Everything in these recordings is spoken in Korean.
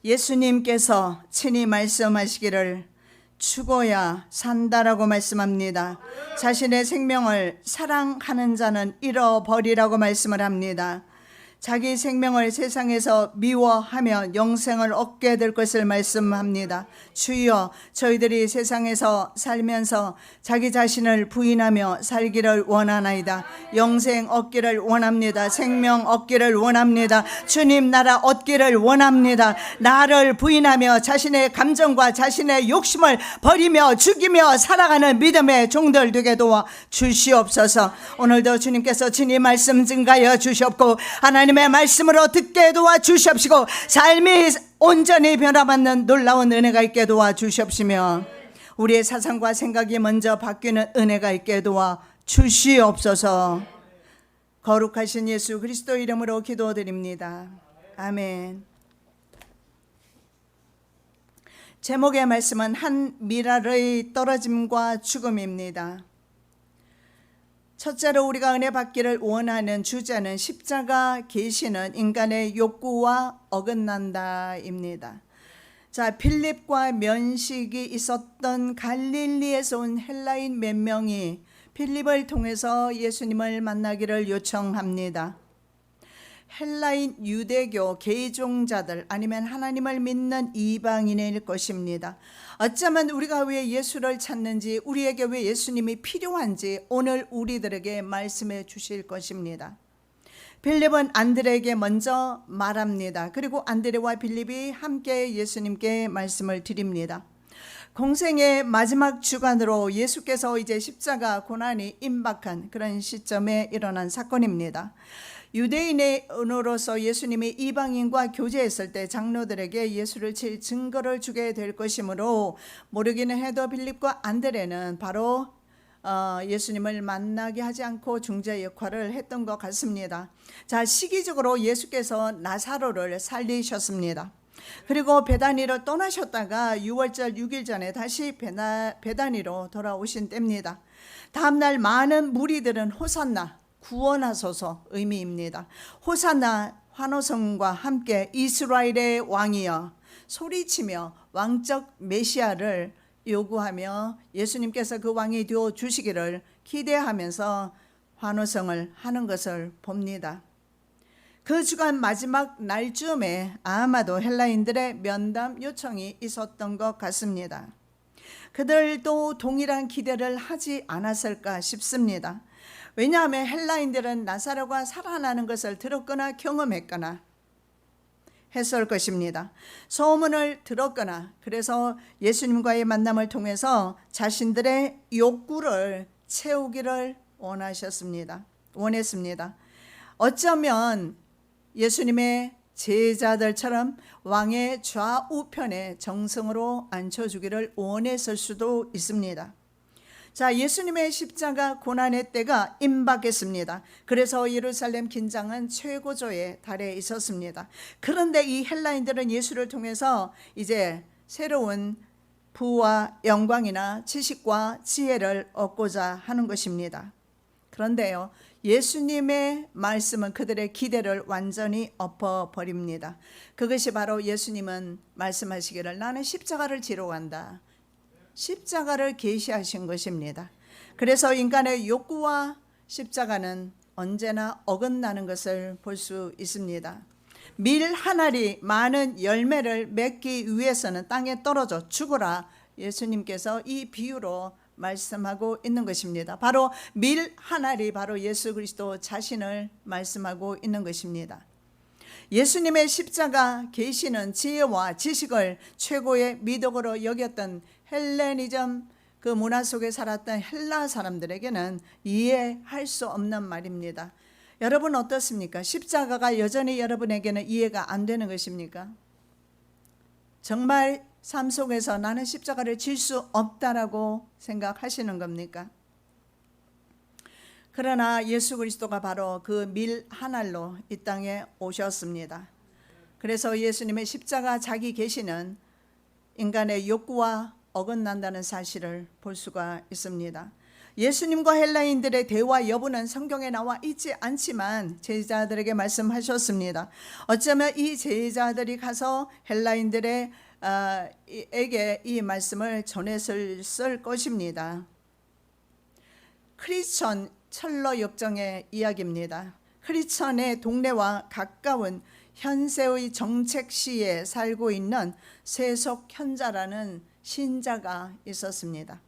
예수님께서 친히 말씀하시기를 죽어야 산다라고 말씀합니다. 자신의 생명을 사랑하는 자는 잃어버리라고 말씀을 합니다. 자기 생명을 세상에서 미워하면 영생을 얻게 될 것을 말씀합니다. 주여, 저희들이 세상에서 살면서 자기 자신을 부인하며 살기를 원하나이다. 영생 얻기를 원합니다. 생명 얻기를 원합니다. 주님 나라 얻기를 원합니다. 나를 부인하며 자신의 감정과 자신의 욕심을 버리며 죽이며 살아가는 믿음의 종들 되게 도와 주시옵소서. 오늘도 주님께서 친히 말씀 증가하여 주시옵고 하나님의 말씀으로 듣게 도와주시옵시고 삶이 온전히 변화받는 놀라운 은혜가 있게 도와주시옵시며 우리의 사상과 생각이 먼저 바뀌는 은혜가 있게 도와주시옵소서. 거룩하신 예수 그리스도 이름으로 기도드립니다. 아멘. 제목의 말씀은 한 미랄의 떨어짐과 죽음입니다. 첫째로 우리가 은혜 받기를 원하는 주제는 십자가 계시는 인간의 욕구와 어긋난다입니다. 자, 필립과 면식이 있었던 갈릴리에서 온 헬라인 몇 명이 필립을 통해서 예수님을 만나기를 요청합니다. 헬라인 유대교 개종자들 아니면 하나님을 믿는 이방인일 것입니다. 어쩌면 우리가 왜 예수를 찾는지, 우리에게 왜 예수님이 필요한지 오늘 우리들에게 말씀해 주실 것입니다. 빌립은 안드레에게 먼저 말합니다. 그리고 안드레와 빌립이 함께 예수님께 말씀을 드립니다. 공생의 마지막 주간으로 예수께서 이제 십자가 고난이 임박한 그런 시점에 일어난 사건입니다. 유대인의 은으로서 예수님이 이방인과 교제했을 때 장로들에게 예수를 칠 증거를 주게 될 것이므로 모르기는 해도 빌립과 안드레는 바로 예수님을 만나게 하지 않고 중재 역할을 했던 것 같습니다. 자, 시기적으로 예수께서 나사로를 살리셨습니다. 그리고 베다니로 떠나셨다가 6월절 6일 전에 다시 베다니로 돌아오신 때입니다. 다음날 많은 무리들은 호산나 구원하소서 의미입니다. 호산나 환호성과 함께 이스라엘의 왕이여 소리치며 왕적 메시아를 요구하며 예수님께서 그 왕이 되어 주시기를 기대하면서 환호성을 하는 것을 봅니다. 그 주간 마지막 날쯤에 아마도 헬라인들의 면담 요청이 있었던 것 같습니다. 그들도 동일한 기대를 하지 않았을까 싶습니다. 왜냐하면 헬라인들은 나사로가 살아나는 것을 들었거나 경험했거나 했을 것입니다. 소문을 들었거나 그래서 예수님과의 만남을 통해서 자신들의 욕구를 채우기를 원했습니다. 어쩌면 예수님의 제자들처럼 왕의 좌우편에 정성으로 앉혀주기를 원했을 수도 있습니다. 자, 예수님의 십자가 고난의 때가 임박했습니다. 그래서 예루살렘 긴장은 최고조에 달해 있었습니다. 그런데 이 헬라인들은 예수를 통해서 이제 새로운 부와 영광이나 지식과 지혜를 얻고자 하는 것입니다. 그런데요, 예수님의 말씀은 그들의 기대를 완전히 엎어버립니다. 그것이 바로 예수님은 말씀하시기를 나는 십자가를 지러 간다. 십자가를 계시하신 것입니다. 그래서 인간의 욕구와 십자가는 언제나 어긋나는 것을 볼 수 있습니다. 밀 한 알이 많은 열매를 맺기 위해서는 땅에 떨어져 죽어라. 예수님께서 이 비유로 말씀하고 있는 것입니다. 바로 밀 한 알이 바로 예수 그리스도 자신을 말씀하고 있는 것입니다. 예수님의 십자가 계시는 지혜와 지식을 최고의 미덕으로 여겼던 헬레니즘 그 문화 속에 살았던 헬라 사람들에게는 이해할 수 없는 말입니다. 여러분 어떻습니까? 십자가가 여전히 여러분에게는 이해가 안 되는 것입니까? 정말 삶 속에서 나는 십자가를 질 수 없다라고 생각하시는 겁니까? 그러나 예수 그리스도가 바로 그 밀 한 알로 이 땅에 오셨습니다. 그래서 예수님의 십자가 자기 계시는 인간의 욕구와 어긋난다는 사실을 볼 수가 있습니다. 예수님과 헬라인들의 대화 여부는 성경에 나와 있지 않지만 제자들에게 말씀하셨습니다. 어쩌면 이 제자들이 가서 헬라인들의 에게 이 말씀을 전했을 것입니다. 크리스천 철로 역정의 이야기입니다. 크리스천의 동네와 가까운 현세의 정책시에 살고 있는 세속현자라는 신자가 있었습니다.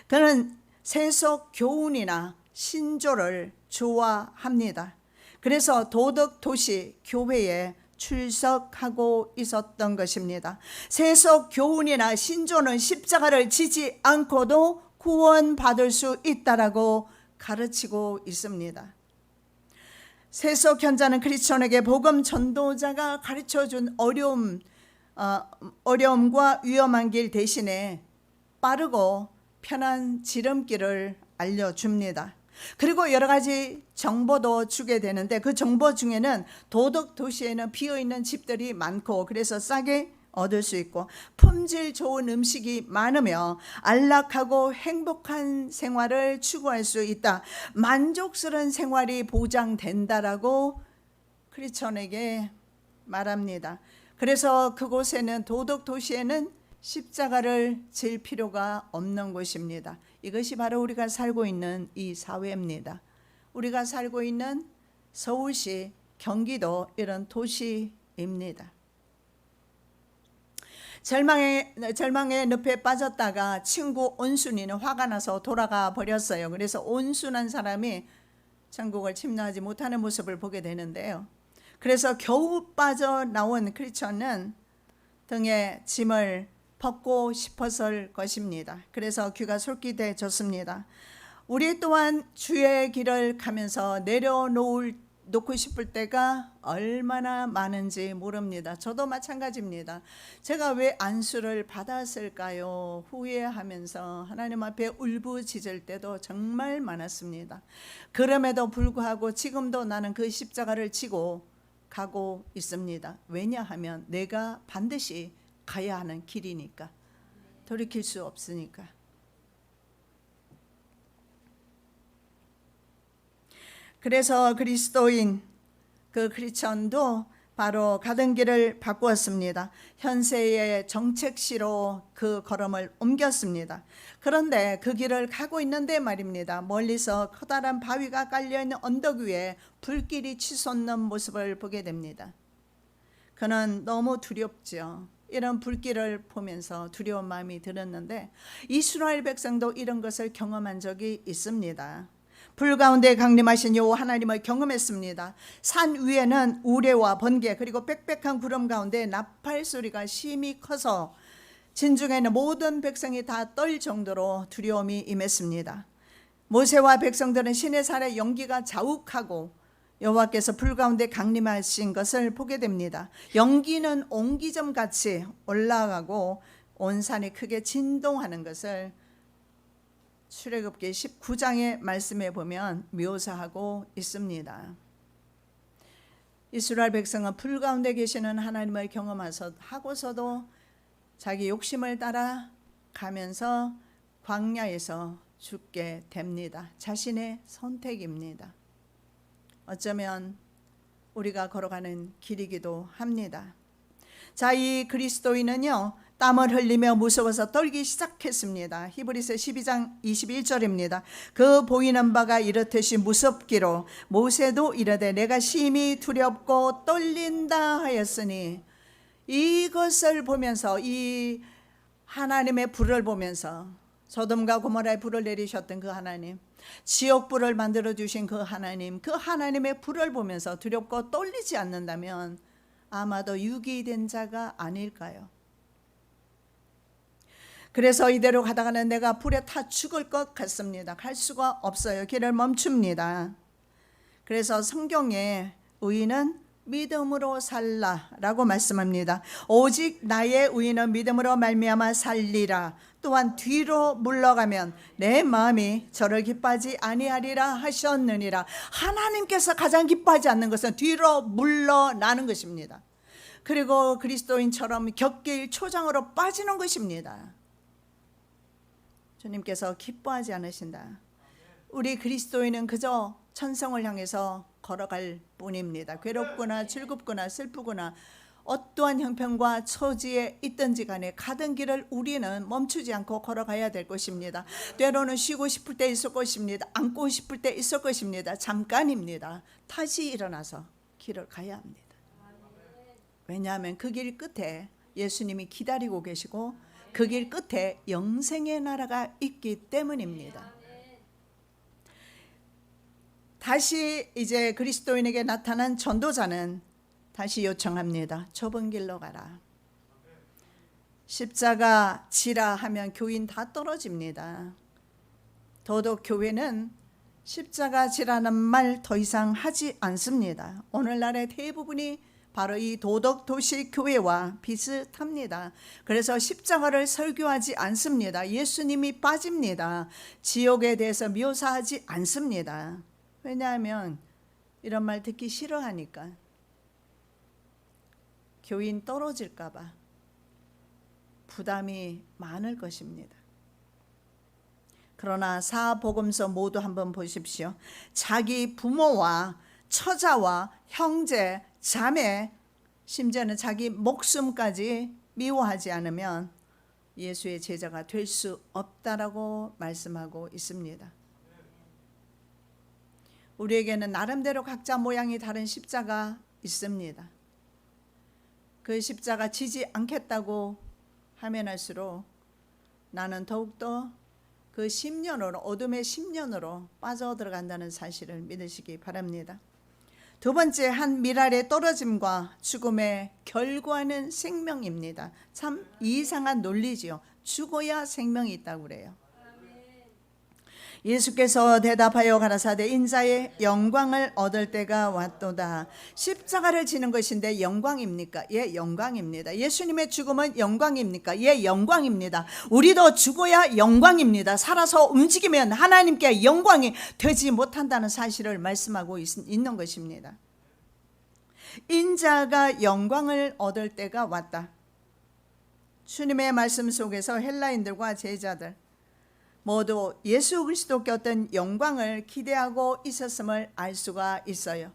그는 세속 교훈이나 신조를 좋아합니다. 그래서 도덕도시 교회에 출석하고 있었던 것입니다. 세속 교훈이나 신조는 십자가를 지지 않고도 구원받을 수 있다라고 가르치고 있습니다. 세속 현자는 크리스천에게 복음 전도자가 가르쳐준 어려움과 위험한 길 대신에 빠르고 편한 지름길을 알려줍니다. 그리고 여러 가지 정보도 주게 되는데 그 정보 중에는 도덕 도시에는 비어있는 집들이 많고 그래서 싸게 얻을 수 있고 품질 좋은 음식이 많으며 안락하고 행복한 생활을 추구할 수 있다. 만족스러운 생활이 보장된다라고 크리스천에게 말합니다. 그래서 그곳에는 도덕 도시에는 십자가를 질 필요가 없는 곳입니다. 이것이 바로 우리가 살고 있는 이 사회입니다. 우리가 살고 있는 서울시, 경기도 이런 도시입니다. 절망의 늪에 빠졌다가 친구 온순이는 화가 나서 돌아가 버렸어요. 그래서 온순한 사람이 천국을 침노하지 못하는 모습을 보게 되는데요. 그래서 겨우 빠져나온 크리스천은 등에 짐을 벗고 싶었을 것입니다. 그래서 귀가 솔깃해졌습니다. 우리 또한 주의 길을 가면서 내려놓고 싶을 때가 얼마나 많은지 모릅니다. 저도 마찬가지입니다. 제가 왜 안수를 받았을까요? 후회하면서 하나님 앞에 울부짖을 때도 정말 많았습니다. 그럼에도 불구하고 지금도 나는 그 십자가를 지고 가고 있습니다. 왜냐하면 내가 반드시 가야 하는 길이니까, 돌이킬 수 없으니까. 그래서 그리스도인 그 크리스천도 바로 가던 길을 바꾸었습니다. 현세의 정책시로 그 걸음을 옮겼습니다. 그런데 그 길을 가고 있는데 말입니다. 멀리서 커다란 바위가 깔려있는 언덕 위에 불길이 치솟는 모습을 보게 됩니다. 그는 너무 두렵죠. 이런 불길을 보면서 두려운 마음이 들었는데 이스라엘 백성도 이런 것을 경험한 적이 있습니다. 불 가운데 강림하신 여호와 하나님을 경험했습니다. 산 위에는 우레와 번개 그리고 빽빽한 구름 가운데 나팔 소리가 심히 커서 진중에는 모든 백성이 다 떨 정도로 두려움이 임했습니다. 모세와 백성들은 시내산의 연기가 자욱하고 여호와께서 불 가운데 강림하신 것을 보게 됩니다. 연기는 옹기점같이 올라가고 온 산이 크게 진동하는 것을 출애굽기 19장의 말씀에 보면 묘사하고 있습니다. 이스라엘 백성은 불 가운데 계시는 하나님을 경험하고서도 자기 욕심을 따라 가면서 광야에서 죽게 됩니다. 자신의 선택입니다. 어쩌면 우리가 걸어가는 길이기도 합니다. 자, 이 그리스도인은요 땀을 흘리며 무서워서 떨기 시작했습니다. 히브리서 12장 21절입니다. 그 보이는 바가 이렇듯이 무섭기로 모세도 이르되 내가 심히 두렵고 떨린다 하였으니, 이것을 보면서 이 하나님의 불을 보면서 소돔과 고모라의 불을 내리셨던 그 하나님, 지옥불을 만들어주신 그 하나님, 그 하나님의 불을 보면서 두렵고 떨리지 않는다면 아마도 유기된 자가 아닐까요? 그래서 이대로 가다가는 내가 불에 타 죽을 것 같습니다. 갈 수가 없어요. 길을 멈춥니다. 그래서 성경에 의인은 믿음으로 살라라고 말씀합니다. 오직 나의 의인은 믿음으로 말미암아 살리라. 또한 뒤로 물러가면 내 마음이 저를 기뻐하지 아니하리라 하셨느니라. 하나님께서 가장 기뻐하지 않는 것은 뒤로 물러나는 것입니다. 그리고 그리스도인처럼 곁길 초장으로 빠지는 것입니다. 주님께서 기뻐하지 않으신다. 우리 그리스도인은 그저 천성을 향해서 걸어갈 뿐입니다. 괴롭거나 즐겁거나 슬프거나 어떠한 형편과 처지에 있든지 간에 가던 길을 우리는 멈추지 않고 걸어가야 될 것입니다. 때로는 쉬고 싶을 때 있을 것입니다. 앉고 싶을 때 있을 것입니다. 잠깐입니다. 다시 일어나서 길을 가야 합니다. 왜냐하면 그 길 끝에 예수님이 기다리고 계시고 그 길 끝에 영생의 나라가 있기 때문입니다. 다시 이제 그리스도인에게 나타난 전도자는 다시 요청합니다. 좁은 길로 가라. 십자가 지라 하면 교인 다 떨어집니다. 더더욱 교회는 십자가 지라는 말 더 이상 하지 않습니다. 오늘날의 대부분이 바로 이 도덕도시 교회와 비슷합니다. 그래서 십자가를 설교하지 않습니다. 예수님이 빠집니다. 지옥에 대해서 묘사하지 않습니다. 왜냐하면 이런 말 듣기 싫어하니까. 교인 떨어질까 봐 부담이 많을 것입니다. 그러나 사복음서 모두 한번 보십시오. 자기 부모와 처자와 형제, 자매, 심지어는 자기 목숨까지 미워하지 않으면 예수의 제자가 될 수 없다라고 말씀하고 있습니다. 우리에게는 나름대로 각자 모양이 다른 십자가 있습니다. 그 십자가 지지 않겠다고 하면 할수록 나는 더욱더 그 10년으로, 어둠의 10년으로 빠져들어간다는 사실을 믿으시기 바랍니다. 두 번째, 한 밀알의 떨어짐과 죽음의 결과는 생명입니다. 참 이상한 논리지요. 죽어야 생명이 있다고 그래요. 예수께서 대답하여 가라사대 인자의 영광을 얻을 때가 왔도다. 십자가를 지는 것인데 영광입니까? 예, 영광입니다. 예수님의 죽음은 영광입니까? 예, 영광입니다. 우리도 죽어야 영광입니다. 살아서 움직이면 하나님께 영광이 되지 못한다는 사실을 말씀하고 있는 것입니다. 인자가 영광을 얻을 때가 왔다. 주님의 말씀 속에서 헬라인들과 제자들 모두 예수 그리스도께 어떤 영광을 기대하고 있었음을 알 수가 있어요.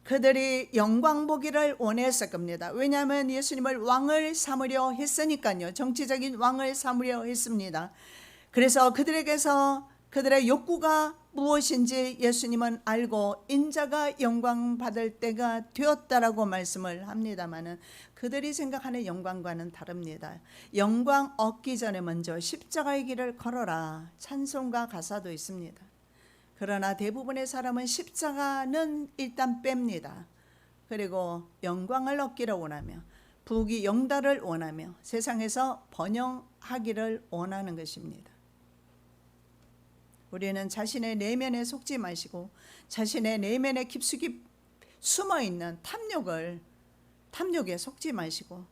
그들이 영광 보기를 원했을 겁니다. 왜냐하면 예수님을 왕을 삼으려 했으니까요. 정치적인 왕을 삼으려 했습니다. 그래서 그들에게서 그들의 욕구가 무엇인지 예수님은 알고 인자가 영광 받을 때가 되었다라고 말씀을 합니다마는 그들이 생각하는 영광과는 다릅니다. 영광 얻기 전에 먼저 십자가의 길을 걸어라. 찬송가 가사도 있습니다. 그러나 대부분의 사람은 십자가는 일단 뺍니다. 그리고 영광을 얻기를 원하며 부귀 영달을 원하며 세상에서 번영하기를 원하는 것입니다. 우리는 자신의 내면에 속지 마시고 자신의 내면에 깊숙이 숨어있는 탐욕에 속지 마시고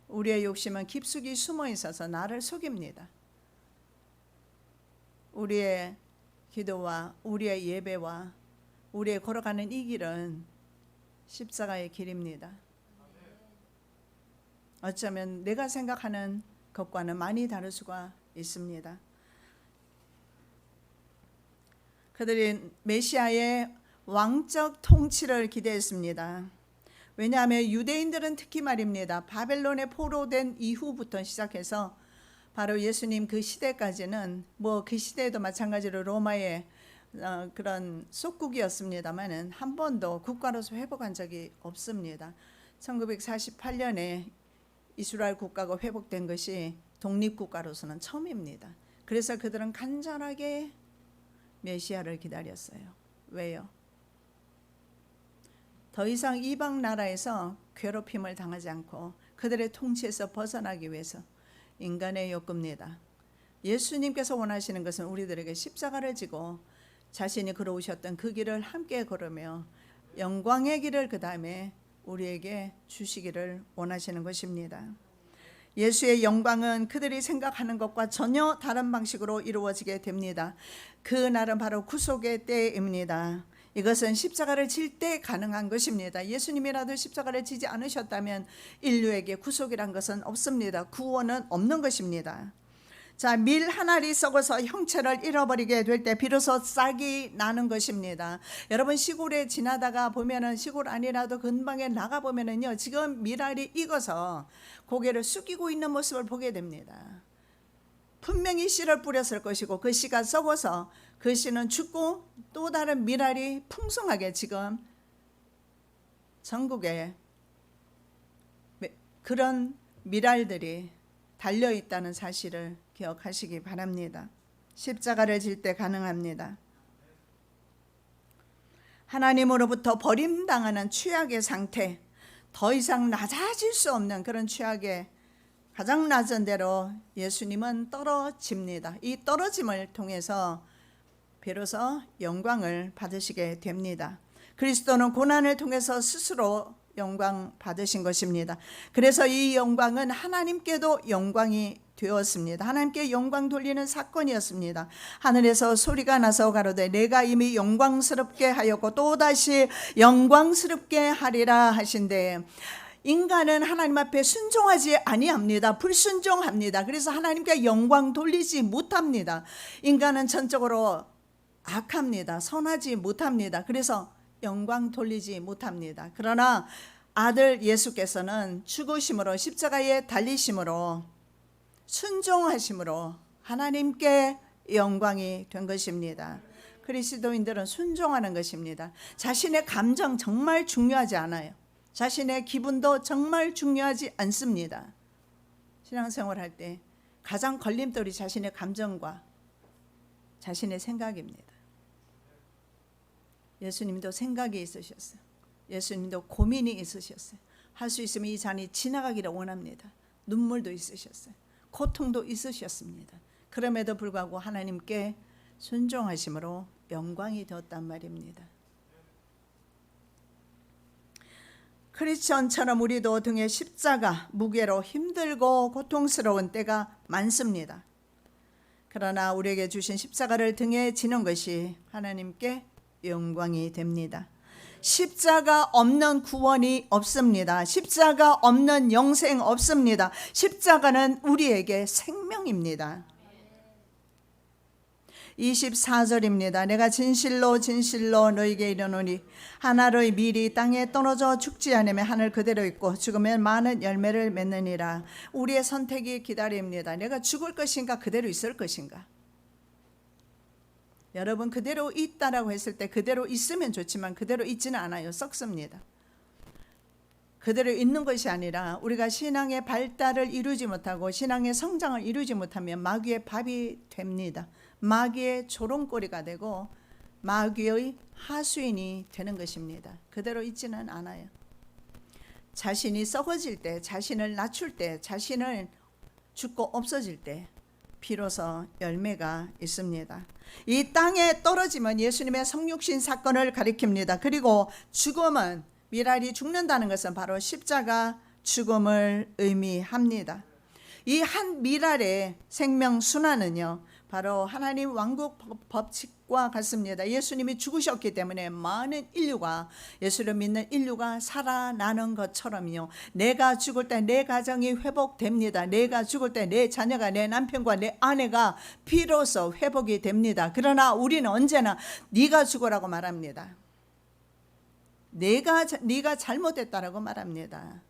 우리의 욕심은 깊숙이 숨어 있어서 나를 속입니다. 우리의 기도와 우리의 예배와 우리의 걸어가는 이 길은 십자가의 길입니다. 어쩌면 내가 생각하는 것과는 많이 다를 수가 있습니다. 그들이 메시아의 왕적 통치를 기대했습니다. 왜냐하면 유대인들은 특히 말입니다. 바벨론에 포로된 이후부터 시작해서 바로 예수님 그 시대까지는 그 시대에도 마찬가지로 로마의 그런 속국이었습니다만은 한 번도 국가로서 회복한 적이 없습니다. 1948년에 이스라엘 국가가 회복된 것이 독립국가로서는 처음입니다. 그래서 그들은 간절하게 메시아를 기다렸어요. 왜요? 더 이상 이방 나라에서 괴롭힘을 당하지 않고 그들의 통치에서 벗어나기 위해서 인간의 욕구입니다. 예수님께서 원하시는 것은 우리들에게 십자가를 지고 자신이 걸어오셨던 그 길을 함께 걸으며 영광의 길을 그 다음에 우리에게 주시기를 원하시는 것입니다. 예수의 영광은 그들이 생각하는 것과 전혀 다른 방식으로 이루어지게 됩니다. 그 날은 바로 구속의 때입니다. 이것은 십자가를 질 때 가능한 것입니다. 예수님이라도 십자가를 지지 않으셨다면 인류에게 구속이란 것은 없습니다. 구원은 없는 것입니다. 자, 밀 한 알이 썩어서 형체를 잃어버리게 될 때 비로소 싹이 나는 것입니다. 여러분 시골에 지나다가 보면은, 시골 아니라도 근방에 나가 보면은요, 지금 밀알이 익어서 고개를 숙이고 있는 모습을 보게 됩니다. 분명히 씨를 뿌렸을 것이고 그 씨가 썩어서 그 씨는 죽고 또 다른 밀알이 풍성하게 지금 전국에 그런 밀알들이 달려있다는 사실을 기억하시기 바랍니다. 십자가를 질 때 가능합니다. 하나님으로부터 버림당하는 취약의 상태, 더 이상 낮아질 수 없는 그런 취약의 가장 낮은 데로 예수님은 떨어집니다. 이 떨어짐을 통해서 비로소 영광을 받으시게 됩니다. 그리스도는 고난을 통해서 스스로 영광 받으신 것입니다. 그래서 이 영광은 하나님께도 영광이 되었습니다. 하나님께 영광 돌리는 사건이었습니다. 하늘에서 소리가 나서 가로되 내가 이미 영광스럽게 하였고 또다시 영광스럽게 하리라 하신대. 인간은 하나님 앞에 순종하지 아니합니다. 불순종합니다. 그래서 하나님께 영광 돌리지 못합니다. 인간은 전적으로 악합니다. 선하지 못합니다. 그래서 영광 돌리지 못합니다. 그러나 아들 예수께서는 죽으심으로, 십자가에 달리심으로, 순종하심으로 하나님께 영광이 된 것입니다. 그리스도인들은 순종하는 것입니다. 자신의 감정 정말 중요하지 않아요. 자신의 기분도 정말 중요하지 않습니다. 신앙생활할 때 가장 걸림돌이 자신의 감정과 자신의 생각입니다. 예수님도 생각이 있으셨어요. 예수님도 고민이 있으셨어요. 할 수 있으면 이 잔이 지나가기를 원합니다. 눈물도 있으셨어요. 고통도 있으셨습니다. 그럼에도 불구하고 하나님께 순종하심으로 영광이 되었단 말입니다. 크리스천처럼 우리도 등에 십자가 무게로 힘들고 고통스러운 때가 많습니다. 그러나 우리에게 주신 십자가를 등에 지는 것이 하나님께 영광이 됩니다. 십자가 없는 구원이 없습니다. 십자가 없는 영생 없습니다. 십자가는 우리에게 생명입니다. 24절입니다. 내가 진실로 진실로 너희에게 이르노니 하나의 밀이 땅에 떨어져 죽지 않으면 하늘 그대로 있고 죽으면 많은 열매를 맺느니라. 우리의 선택이 기다립니다. 내가 죽을 것인가 그대로 있을 것인가. 여러분 그대로 있다라고 했을 때 그대로 있으면 좋지만 그대로 있지는 않아요. 썩습니다. 그대로 있는 것이 아니라 우리가 신앙의 발달을 이루지 못하고 신앙의 성장을 이루지 못하면 마귀의 밥이 됩니다. 마귀의 조롱거리가 되고 마귀의 하수인이 되는 것입니다. 그대로 있지는 않아요. 자신이 썩어질 때, 자신을 낮출 때, 자신을 죽고 없어질 때 비로소 열매가 있습니다. 이 땅에 떨어지면 예수님의 성육신 사건을 가리킵니다. 그리고 죽음은, 밀알이 죽는다는 것은 바로 십자가 죽음을 의미합니다. 이 한 밀알의 생명 순환은요, 바로 하나님 왕국 법칙과 같습니다. 예수님이 죽으셨기 때문에 많은 인류가, 예수를 믿는 인류가 살아나는 것처럼요, 내가 죽을 때 내 가정이 회복됩니다. 내가 죽을 때 내 자녀가, 내 남편과 내 아내가 비로소 회복이 됩니다. 그러나 우리는 언제나 네가 죽으라고 말합니다. 네가 잘못했다라고 말합니다.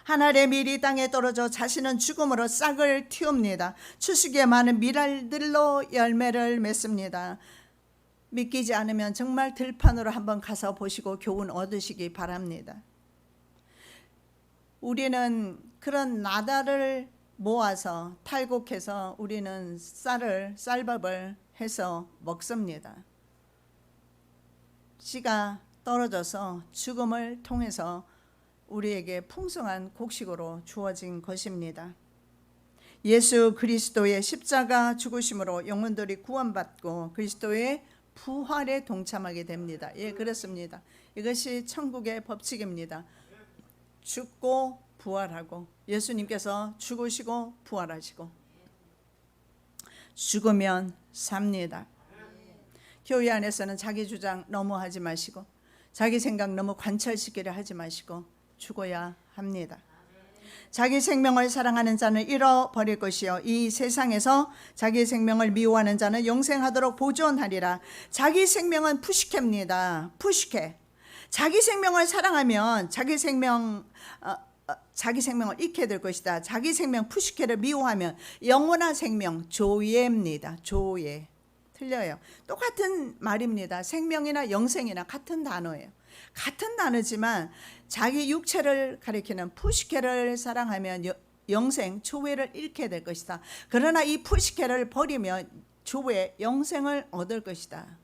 하늘의 밀이 땅에 떨어져 자신은 죽음으로 싹을 틔웁니다. 추수기에 많은 밀알들로 열매를 맺습니다. 믿기지 않으면 정말 들판으로 한번 가서 보시고 교훈 얻으시기 바랍니다. 우리는 그런 나달을 모아서 탈곡해서 우리는 쌀밥을 해서 먹습니다. 씨가 떨어져서 죽음을 통해서 우리에게 풍성한 곡식으로 주어진 것입니다. 예수 그리스도의 십자가 죽으심으로 영혼들이 구원받고 그리스도의 부활에 동참하게 됩니다. 예, 그렇습니다. 이것이 천국의 법칙입니다. 죽고 부활하고, 예수님께서 죽으시고 부활하시고 죽으면 삽니다. 교회 안에서는 자기 주장 너무 하지 마시고, 자기 생각 너무 관철시키려 하지 마시고, 죽어야 합니다. 자기 생명을 사랑하는 자는 잃어버릴 것이요 이 세상에서 자기 생명을 미워하는 자는 영생하도록 보존하리라. 자기 생명은 푸시케입니다. 푸시케. 자기 생명을 사랑하면 자기 생명을 잃게 될 것이다. 자기 생명 푸시케를 미워하면 영원한 생명 조예입니다. 조예. 틀려요. 똑같은 말입니다. 생명이나 영생이나 같은 단어예요. 같은 단어지만 자기 육체를 가리키는 푸시케를 사랑하면 영생, 조회를 잃게 될 것이다. 그러나 이 푸시케를 버리면 조회, 영생을 얻을 것이다.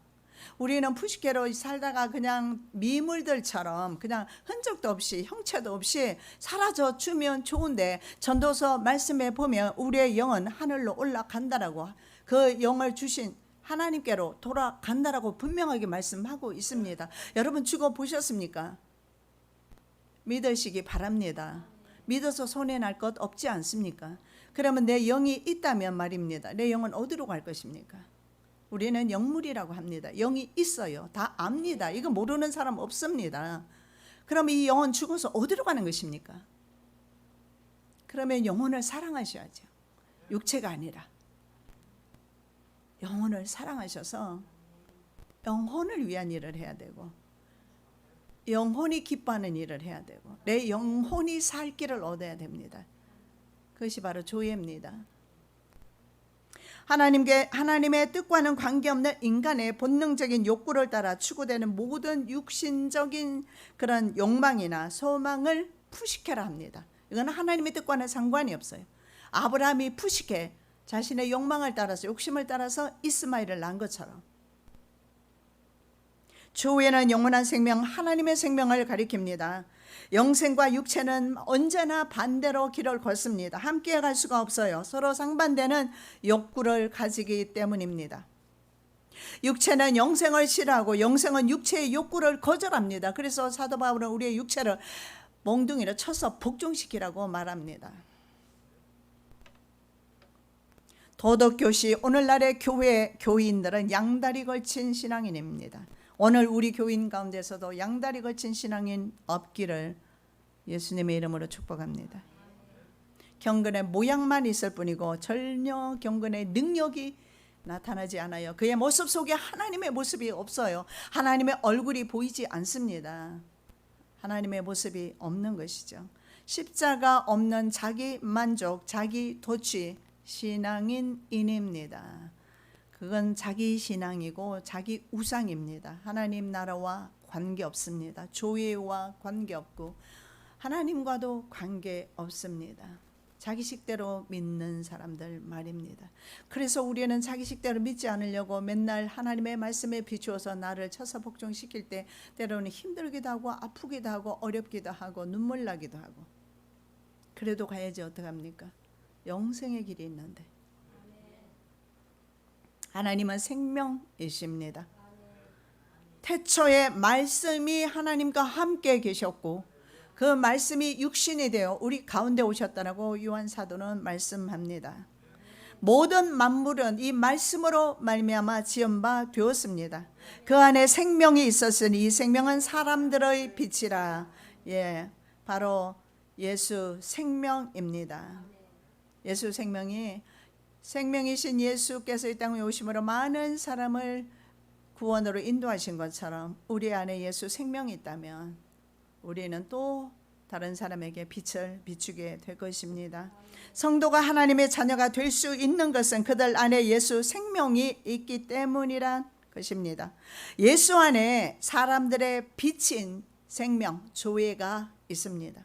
우리는 푸시케로 살다가 그냥 미물들처럼 그냥 흔적도 없이 형체도 없이 사라져 주면 좋은데 전도서 말씀에 보면 우리의 영은 하늘로 올라간다라고 그 영을 주신 하나님께로 돌아간다라고 분명하게 말씀하고 있습니다. 여러분 죽어 보셨습니까? 믿으시기 바랍니다. 믿어서 손해날 것 없지 않습니까? 그러면 내 영이 있다면 말입니다. 내 영은 어디로 갈 것입니까? 우리는 영물이라고 합니다. 영이 있어요. 다 압니다. 이거 모르는 사람 없습니다. 그럼 이 영은 죽어서 어디로 가는 것입니까? 그러면 영혼을 사랑하셔야죠. 육체가 아니라 영혼을 사랑하셔서 영혼을 위한 일을 해야 되고 영혼이 기뻐하는 일을 해야 되고 내 영혼이 살 길을 얻어야 됩니다. 그것이 바로 조예입니다. 하나님의 뜻과는 관계없는 인간의 본능적인 욕구를 따라 추구되는 모든 육신적인 그런 욕망이나 소망을 푸시케라 합니다. 이건 하나님의 뜻과는 상관이 없어요. 아브라함이 푸시케 자신의 욕망을 따라서 욕심을 따라서 이스마엘을 낳은 것처럼 조회는 영원한 생명 하나님의 생명을 가리킵니다. 영생과 육체는 언제나 반대로 길을 걷습니다. 함께 갈 수가 없어요. 서로 상반되는 욕구를 가지기 때문입니다. 육체는 영생을 싫어하고 영생은 육체의 욕구를 거절합니다. 그래서 사도 바울은 우리의 육체를 몽둥이로 쳐서 복종시키라고 말합니다. 도덕교시 오늘날의 교인들은 양다리 걸친 신앙인입니다. 오늘 우리 교인 가운데서도 양다리 걸친 신앙인 없기를 예수님의 이름으로 축복합니다. 경건의 모양만 있을 뿐이고 전혀 경건의 능력이 나타나지 않아요. 그의 모습 속에 하나님의 모습이 없어요. 하나님의 얼굴이 보이지 않습니다. 하나님의 모습이 없는 것이죠. 십자가 없는 자기 만족, 자기 도취 신앙인입니다. 그건 자기 신앙이고 자기 우상입니다. 하나님 나라와 관계없습니다. 조예와 관계없고 하나님과도 관계없습니다. 자기식대로 믿는 사람들 말입니다. 그래서 우리는 자기식대로 믿지 않으려고 맨날 하나님의 말씀에 비추어서 나를 쳐서 복종시킬 때 때로는 힘들기도 하고 아프기도 하고 어렵기도 하고 눈물 나기도 하고 그래도 가야지 어떡합니까? 영생의 길이 있는데 하나님은 생명이십니다. 태초에 말씀이 하나님과 함께 계셨고 그 말씀이 육신이 되어 우리 가운데 오셨다라고 요한 사도는 말씀합니다. 모든 만물은 이 말씀으로 말미암아 지은 바 되었습니다. 그 안에 생명이 있었으니 이 생명은 사람들의 빛이라. 예, 바로 예수 생명입니다. 예수 생명이신 예수께서 이 땅에 오심으로 많은 사람을 구원으로 인도하신 것처럼 우리 안에 예수 생명이 있다면 우리는 또 다른 사람에게 빛을 비추게 될 것입니다. 성도가 하나님의 자녀가 될 수 있는 것은 그들 안에 예수 생명이 있기 때문이란 것입니다. 예수 안에 사람들의 빛인 생명, 조예가 있습니다.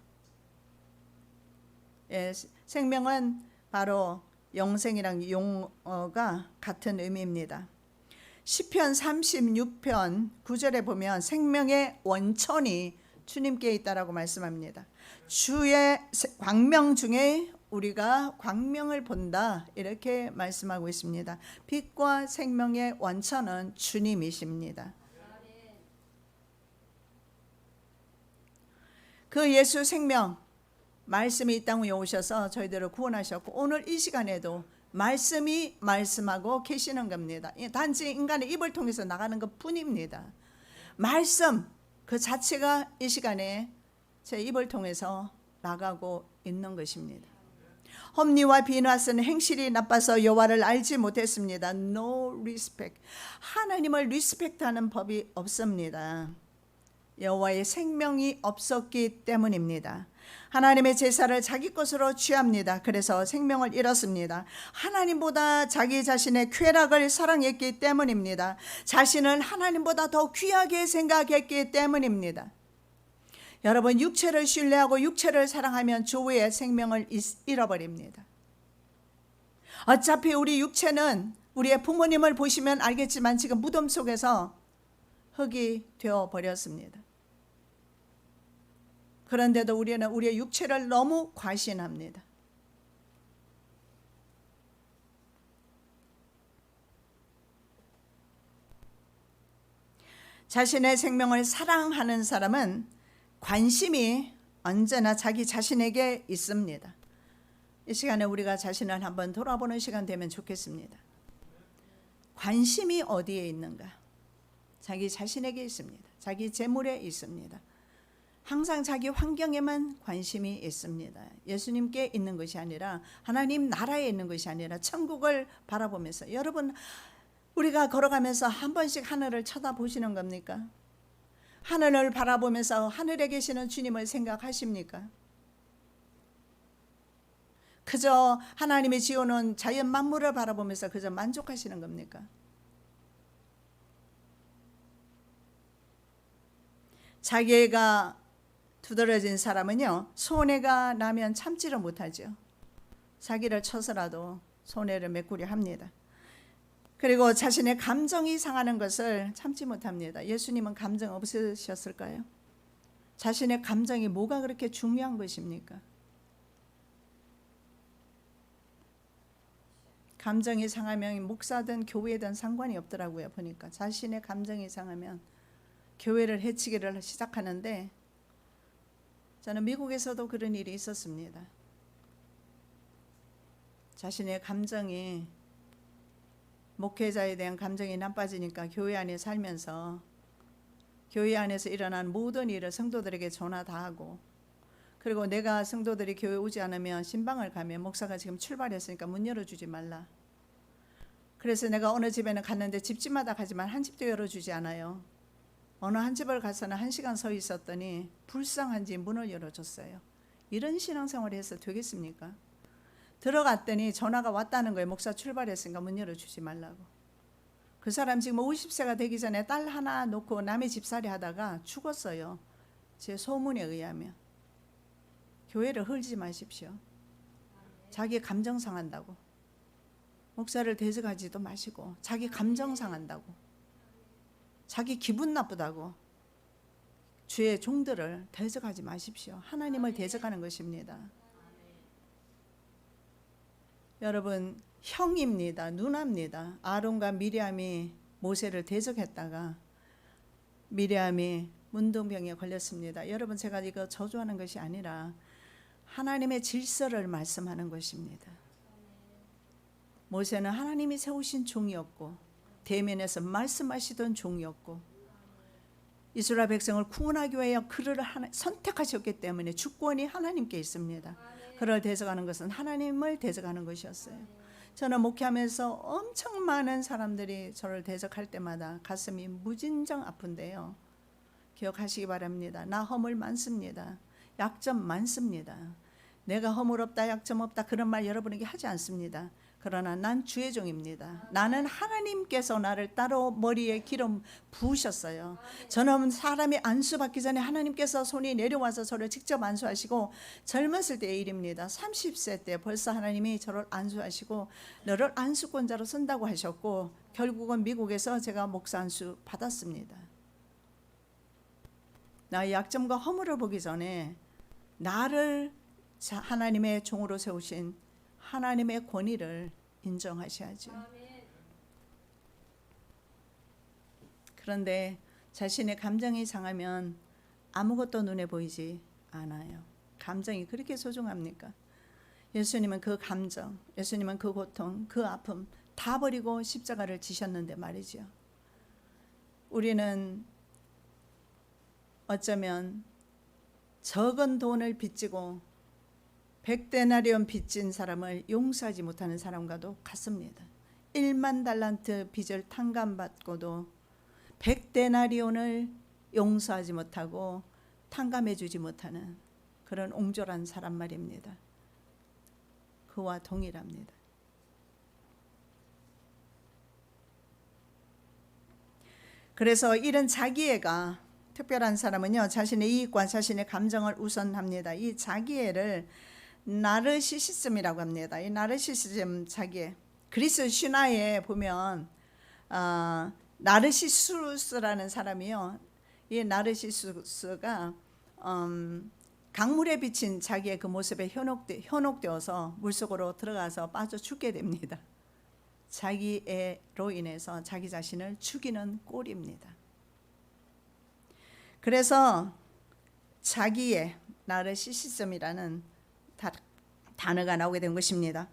예, 생명은 바로 영생이랑 용어가 같은 의미입니다. 시편 36편 9절에 보면 생명의 원천이 주님께 있다라고 말씀합니다. 주의 광명 중에 우리가 광명을 본다 이렇게 말씀하고 있습니다. 빛과 생명의 원천은 주님이십니다. 그 예수 생명 말씀이 이 땅에 오셔서 저희들을 구원하셨고 오늘 이 시간에도 말씀이 말씀하고 계시는 겁니다. 단지 인간의 입을 통해서 나가는 것 뿐입니다. 말씀 그 자체가 이 시간에 제 입을 통해서 나가고 있는 것입니다. 홈리와 비나스는 행실이 나빠서 여호와를 알지 못했습니다. No respect. 하나님을 리스펙트하는 법이 없습니다. 여호와의 생명이 없었기 때문입니다. 하나님의 제사를 자기 것으로 취합니다. 그래서 생명을 잃었습니다. 하나님보다 자기 자신의 쾌락을 사랑했기 때문입니다. 자신을 하나님보다 더 귀하게 생각했기 때문입니다. 여러분, 육체를 신뢰하고 육체를 사랑하면 주의 생명을 잃어버립니다. 어차피 우리 육체는 우리의 부모님을 보시면 알겠지만 지금 무덤 속에서 흙이 되어버렸습니다. 그런데도 우리는 우리의 육체를 너무 과신합니다. 자신의 생명을 사랑하는 사람은 관심이 언제나 자기 자신에게 있습니다. 이 시간에 우리가 자신을 한번 돌아보는 시간 되면 좋겠습니다. 관심이 어디에 있는가? 자기 자신에게 있습니다. 자기 재물에 있습니다. 항상 자기 환경에만 관심이 있습니다. 예수님께 있는 것이 아니라 하나님 나라에 있는 것이 아니라 천국을 바라보면서, 여러분, 우리가 걸어가면서 한 번씩 하늘을 쳐다보시는 겁니까? 하늘을 바라보면서 하늘에 계시는 주님을 생각하십니까? 그저 하나님이 지어놓은 자연 만물을 바라보면서 그저 만족하시는 겁니까? 자기가 두드러진 사람은요, 손해가 나면 참지를 못하죠. 자기를 쳐서라도 손해를 메꾸려 합니다. 그리고 자신의 감정이 상하는 것을 참지 못합니다. 예수님은 감정 없으셨을까요? 자신의 감정이 뭐가 그렇게 중요한 것입니까? 감정이 상하면 목사든 교회든 상관이 없더라고요. 보니까 자신의 감정이 상하면 교회를 해치기를 시작하는데, 저는 미국에서도 그런 일이 있었습니다. 자신의 감정이, 목회자에 대한 감정이 나빠지니까 교회 안에 살면서 교회 안에서 일어난 모든 일을 성도들에게 전화 다 하고, 그리고 내가 성도들이 교회 오지 않으면 신방을 가면 목사가 지금 출발했으니까 문 열어주지 말라. 그래서 내가 어느 집에는 갔는데 집집마다 가지만 한 집도 열어주지 않아요. 어느 한 집을 가서는 1시간 서 있었더니 불쌍한지 문을 열어줬어요. 이런 신앙생활을 해서 되겠습니까? 들어갔더니 전화가 왔다는 거예요. 목사 출발했으니까 문 열어주지 말라고. 그 사람 지금 50세가 되기 전에 딸 하나 놓고 남의 집살이 하다가 죽었어요. 제 소문에 의하면. 교회를 헐지 마십시오. 자기 감정 상한다고. 목사를 대적하지도 마시고, 자기 감정 상한다고, 자기 기분 나쁘다고 주의 종들을 대적하지 마십시오. 하나님을 대적하는 것입니다. 여러분, 형입니다. 누나입니다. 아론과 미리암이 모세를 대적했다가 미리암이 문둥병에 걸렸습니다. 여러분, 제가 이거 저주하는 것이 아니라 하나님의 질서를 말씀하는 것입니다. 모세는 하나님이 세우신 종이었고, 대면에서 말씀하시던 종이었고, 이스라엘 백성을 구원하기 위하여 그를 선택하셨기 때문에 주권이 하나님께 있습니다. 그를 대적하는 것은 하나님을 대적하는 것이었어요. 저는 목회하면서 엄청 많은 사람들이 저를 대적할 때마다 가슴이 무진장 아픈데요, 기억하시기 바랍니다. 나 허물 많습니다. 약점 많습니다. 내가 허물 없다, 약점 없다, 그런 말 여러분에게 하지 않습니다. 그러나 난 주의 종입니다. 나는 하나님께서 나를 따로 머리에 기름 부으셨어요. 저는 사람이 안수받기 전에 하나님께서 손이 내려와서 저를 직접 안수하시고, 젊었을 때의 일입니다. 30세 때 벌써 하나님이 저를 안수하시고 너를 안수권자로 쓴다고 하셨고, 결국은 미국에서 제가 목사 안수 받았습니다. 나의 약점과 허물을 보기 전에 나를 하나님의 종으로 세우신 하나님의 권위를 인정하셔야죠. 그런데 자신의 감정이 상하면 아무것도 눈에 보이지 않아요. 감정이 그렇게 소중합니까? 예수님은 그 감정, 예수님은 그 고통, 그 아픔 다 버리고 십자가를 지셨는데 말이죠. 우리는 어쩌면 적은 돈을 빚지고 100데나리온 빚진 사람을 용서하지 못하는 사람과도 같습니다. 1만 달란트 빚을 탕감받고도 100데나리온을 용서하지 못하고 탕감해 주지 못하는 그런 옹졸한 사람 말입니다. 그와 동일합니다. 그래서 이런 자기애가 특별한 사람은요, 자신의 이익과 자신의 감정을 우선합니다. 이 자기애를 나르시시즘이라고 합니다. 이 나르시시즘 자기애, 그리스 신화에 보면 나르시수스라는 사람이요, 이 나르시수스가 강물에 비친 자기의 그 모습에 현혹되어서 물속으로 들어가서 빠져 죽게 됩니다. 자기애로 인해서 자기 자신을 죽이는 꼴입니다. 그래서 자기애, 나르시시즘이라는 단어가 나오게 된 것입니다.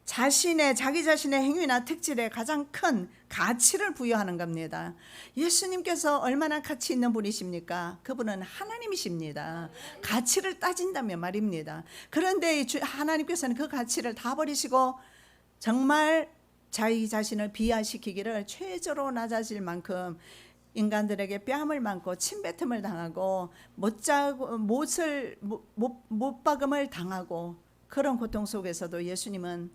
자기 자신의 행위나 특질에 가장 큰 가치를 부여하는 겁니다. 예수님께서 얼마나 가치 있는 분이십니까? 그분은 하나님이십니다. 가치를 따진다면 말입니다. 그런데 하나님께서는 그 가치를 다 버리시고 정말 자기 자신을 비하시키기를 최저로 낮아질 만큼 인간들에게 뺨을 맞고 침뱉음을 당하고 못박음을 당하고 그런 고통 속에서도 예수님은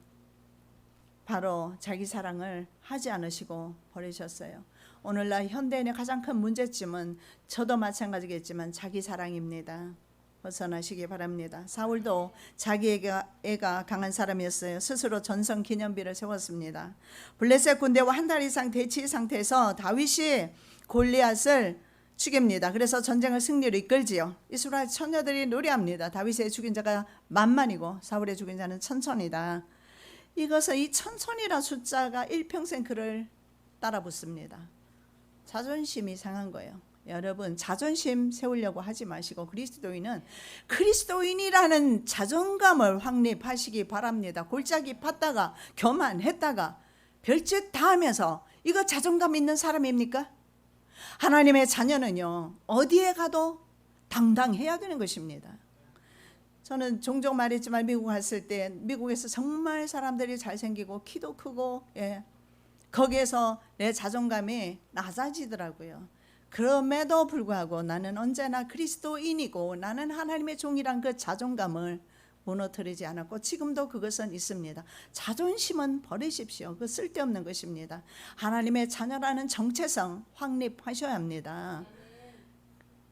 바로 자기 사랑을 하지 않으시고 버리셨어요. 오늘날 현대인의 가장 큰 문제점은 저도 마찬가지겠지만 자기 사랑입니다. 벗어나시기 바랍니다. 사울도 자기애가 강한 사람이었어요. 스스로 전성 기념비를 세웠습니다. 블레셋 군대와 한 달 이상 대치 상태에서 다윗이 골리앗을 죽입니다. 그래서 전쟁을 승리로 이끌지요. 이스라엘 처녀들이 노래합니다. 다윗의 죽인 자가 만만이고 사울의 죽인 자는 천천이다. 이것은 이 천천이라 숫자가 일평생 그를 따라 붙습니다. 자존심이 상한 거예요. 여러분, 자존심 세우려고 하지 마시고 그리스도인이라는 자존감을 확립하시기 바랍니다. 골짜기 팠다가 교만했다가 별짓 다 하면서 이거 자존감 있는 사람입니까? 하나님의 자녀는요, 어디에 가도 당당해야 되는 것입니다. 저는 종종 말했지만 미국 갔을 때 미국에서 정말 사람들이 잘생기고 키도 크고 거기에서 내 자존감이 낮아지더라고요. 그럼에도 불구하고 나는 언제나 그리스도인이고 나는 하나님의 종이란 그 자존감을 무너뜨리지 않았고 지금도 그것은 있습니다. 자존심은 버리십시오. 그 쓸데없는 것입니다. 하나님의 자녀라는 정체성 확립하셔야 합니다.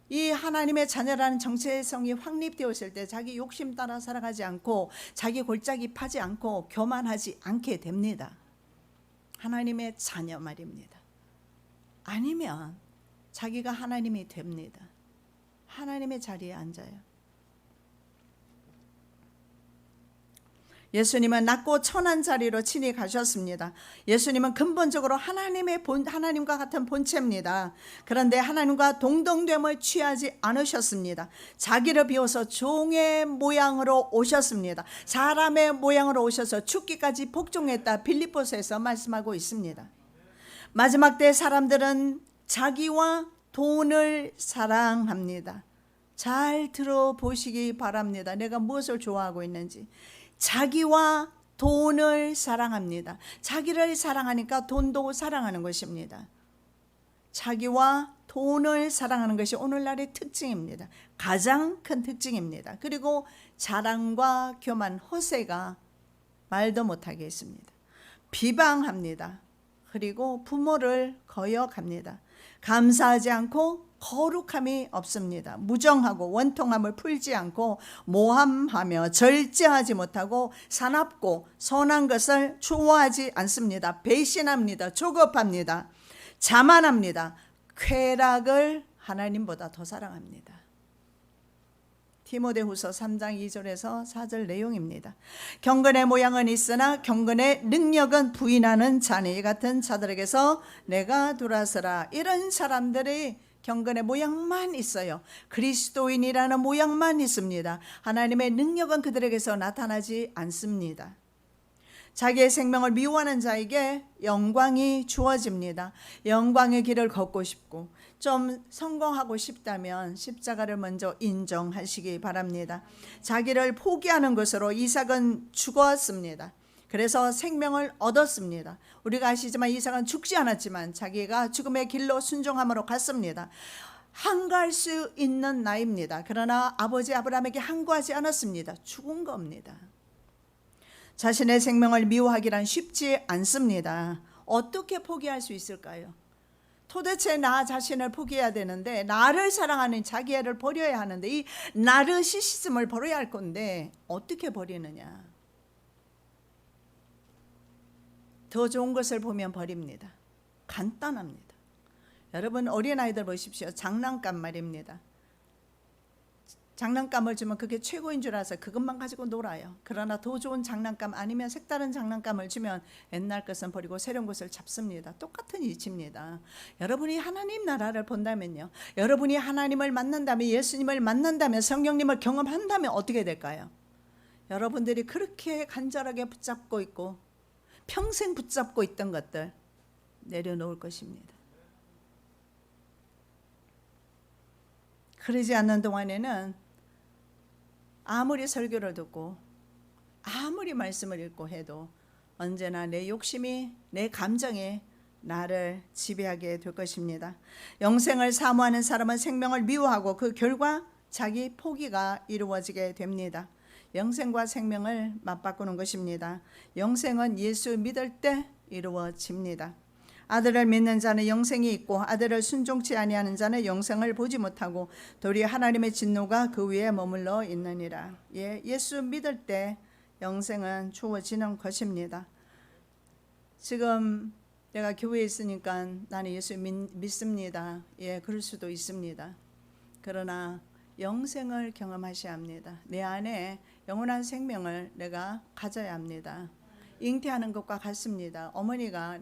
이 하나님의 자녀라는 정체성이 확립되었을 때 자기 욕심 따라 살아가지 않고 자기 골짜기 파지 않고 교만하지 않게 됩니다. 하나님의 자녀 말입니다. 아니면 자기가 하나님이 됩니다. 하나님의 자리에 앉아요. 예수님은 낮고 천한 자리로 친히 가셨습니다. 예수님은 근본적으로 하나님과 같은 본체입니다. 그런데 하나님과 동등됨을 취하지 않으셨습니다. 자기를 비워서 종의 모양으로 오셨습니다. 사람의 모양으로 오셔서 죽기까지 복종했다. 빌립보서에서 말씀하고 있습니다. 마지막 때 사람들은 자기와 돈을 사랑합니다. 잘 들어보시기 바랍니다. 내가 무엇을 좋아하고 있는지. 자기와 돈을 사랑합니다. 자기를 사랑하니까 돈도 사랑하는 것입니다. 자기와 돈을 사랑하는 것이 오늘날의 특징입니다. 가장 큰 특징입니다. 그리고 자랑과 교만, 허세가 말도 못하게 했습니다. 비방합니다. 그리고 부모를 거역합니다. 감사하지 않고 거룩함이 없습니다. 무정하고 원통함을 풀지 않고 모함하며 절제하지 못하고 사납고 선한 것을 좋아하지 않습니다. 배신합니다. 조급합니다. 자만합니다. 쾌락을 하나님보다 더 사랑합니다. 디모데후서 3장 2절에서 4절 내용입니다. 경건의 모양은 있으나 경건의 능력은 부인하는 자네 같은 자들에게서 내가 돌아서라. 이런 사람들이 경건의 모양만 있어요. 그리스도인이라는 모양만 있습니다. 하나님의 능력은 그들에게서 나타나지 않습니다. 자기의 생명을 미워하는 자에게 영광이 주어집니다. 영광의 길을 걷고 싶고 좀 성공하고 싶다면 십자가를 먼저 인정하시기 바랍니다. 자기를 포기하는 것으로 이삭은 죽었습니다. 그래서 생명을 얻었습니다. 우리가 아시지만 이삭은 죽지 않았지만 자기가 죽음의 길로 순종함으로 갔습니다. 항거할 수 있는 나이입니다. 그러나 아버지 아브라함에게 항거하지 않았습니다. 죽은 겁니다. 자신의 생명을 미워하기란 쉽지 않습니다. 어떻게 포기할 수 있을까요? 도대체 나 자신을 포기해야 되는데, 나를 사랑하는 자기 애를 버려야 하는데, 이 나르시시즘을 버려야 할 건데 어떻게 버리느냐? 더 좋은 것을 보면 버립니다. 간단합니다. 여러분 어린아이들 보십시오. 장난감 말입니다. 장난감을 주면 그게 최고인 줄 알아서 그것만 가지고 놀아요. 그러나 더 좋은 장난감 아니면 색다른 장난감을 주면 옛날 것은 버리고 새로운 것을 잡습니다. 똑같은 이치입니다. 여러분이 하나님 나라를 본다면요, 여러분이 하나님을 만난다면, 예수님을 만난다면, 성령님을 경험한다면 어떻게 될까요? 여러분들이 그렇게 간절하게 붙잡고 있고 평생 붙잡고 있던 것들 내려놓을 것입니다. 그러지 않는 동안에는 아무리 설교를 듣고 아무리 말씀을 읽고 해도 언제나 내 욕심이, 내 감정이 나를 지배하게 될 것입니다. 영생을 사모하는 사람은 생명을 미워하고 그 결과 자기 포기가 이루어지게 됩니다. 영생과 생명을 맞바꾸는 것입니다. 영생은 예수 믿을 때 이루어집니다. 아들을 믿는 자는 영생이 있고 아들을 순종치 아니하는 자는 영생을 보지 못하고 도리어 하나님의 진노가 그 위에 머물러 있느니라. 예수 믿을 때 영생은 주어지는 것입니다. 지금 내가 교회에 있으니까 나는 예수 믿습니다. 그럴 수도 있습니다. 그러나 영생을 경험하셔야 합니다. 내 안에 영원한 생명을 내가 가져야 합니다. 잉태하는 것과 같습니다. 어머니가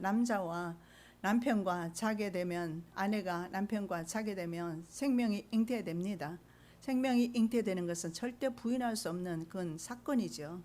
남편과 자게 되면, 아내가 남편과 자게 되면 생명이 잉태됩니다. 생명이 잉태되는 것은 절대 부인할 수 없는 그건 사건이죠.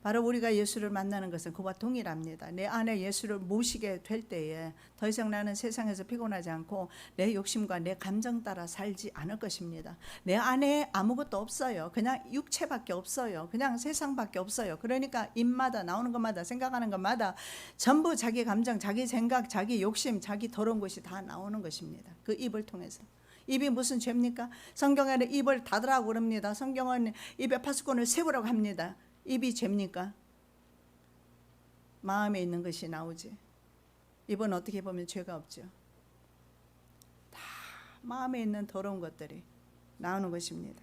바로 우리가 예수를 만나는 것은 그와 동일합니다. 내 안에 예수를 모시게 될 때에 더 이상 나는 세상에서 피곤하지 않고 내 욕심과 내 감정 따라 살지 않을 것입니다. 내 안에 아무것도 없어요. 그냥 육체밖에 없어요. 그냥 세상밖에 없어요. 그러니까 입마다 나오는 것마다, 생각하는 것마다 전부 자기 감정, 자기 생각, 자기 욕심, 자기 더러운 것이 다 나오는 것입니다. 그 입을 통해서. 입이 무슨 죄입니까? 성경에는 입을 닫으라고 그럽니다. 성경은 입에 파수꾼을 세우라고 합니다. 입이 죄입니까? 마음에 있는 것이 나오지. 입은 어떻게 보면 죄가 없죠. 다 마음에 있는 더러운 것들이 나오는 것입니다.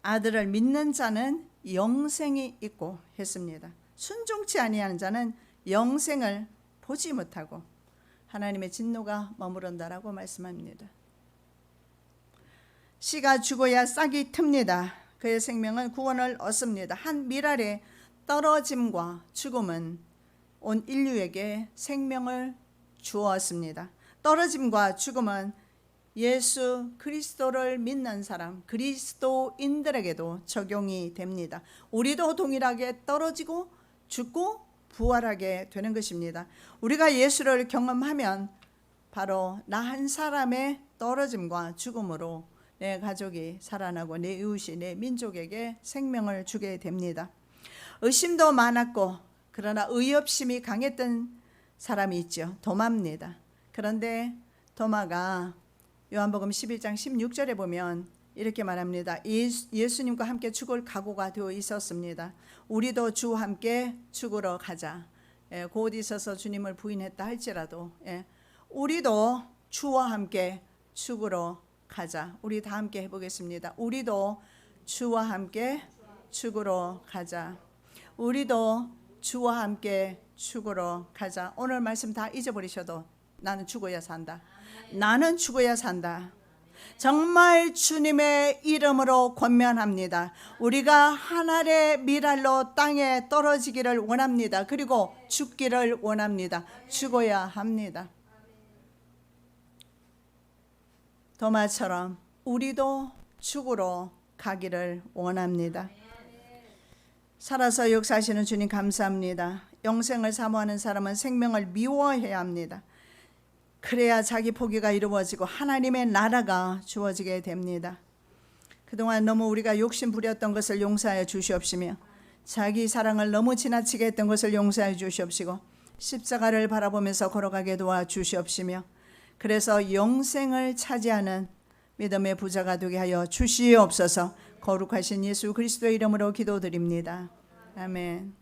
아들을 믿는 자는 영생이 있고 했습니다. 순종치 아니하는 자는 영생을 보지 못하고 하나님의 진노가 머무른다라고 말씀합니다. 씨가 죽어야 싹이 틉니다. 그의 생명은 구원을 얻습니다. 한 밀알의 떨어짐과 죽음은 온 인류에게 생명을 주었습니다. 떨어짐과 죽음은 예수 그리스도를 믿는 사람, 그리스도인들에게도 적용이 됩니다. 우리도 동일하게 떨어지고 죽고 부활하게 되는 것입니다. 우리가 예수를 경험하면 바로 나 한 사람의 떨어짐과 죽음으로 내 가족이 살아나고 내 이웃이, 내 민족에게 생명을 주게 됩니다. 의심도 많았고 그러나 의협심이 강했던 사람이 있죠. 도마입니다. 그런데 도마가 요한복음 11장 16절에 보면 이렇게 말합니다. 예수님과 함께 죽을 각오가 되어 있었습니다. 우리도 주와 함께 죽으러 가자. 곧 있어서 주님을 부인했다 할지라도 우리도 주와 함께 죽으러 가자. 우리 다 함께 해보겠습니다. 우리도 주와 함께 죽으러 가자. 우리도 주와 함께 죽으러 가자. 오늘 말씀 다 잊어버리셔도 나는 죽어야 산다. 나는 죽어야 산다. 정말 주님의 이름으로 권면합니다. 우리가 하늘의 밀알로 땅에 떨어지기를 원합니다. 그리고 죽기를 원합니다. 죽어야 합니다. 도마처럼 우리도 죽으러 가기를 원합니다. 살아서 역사하시는 주님 감사합니다. 영생을 사모하는 사람은 생명을 미워해야 합니다. 그래야 자기 포기가 이루어지고 하나님의 나라가 주어지게 됩니다. 그동안 너무 우리가 욕심 부렸던 것을 용서하여 주시옵시며 자기 사랑을 너무 지나치게 했던 것을 용서하여 주시옵시고 십자가를 바라보면서 걸어가게 도와 주시옵시며 그래서 영생을 차지하는 믿음의 부자가 되게 하여 주시옵소서. 거룩하신 예수 그리스도의 이름으로 기도드립니다. 아멘.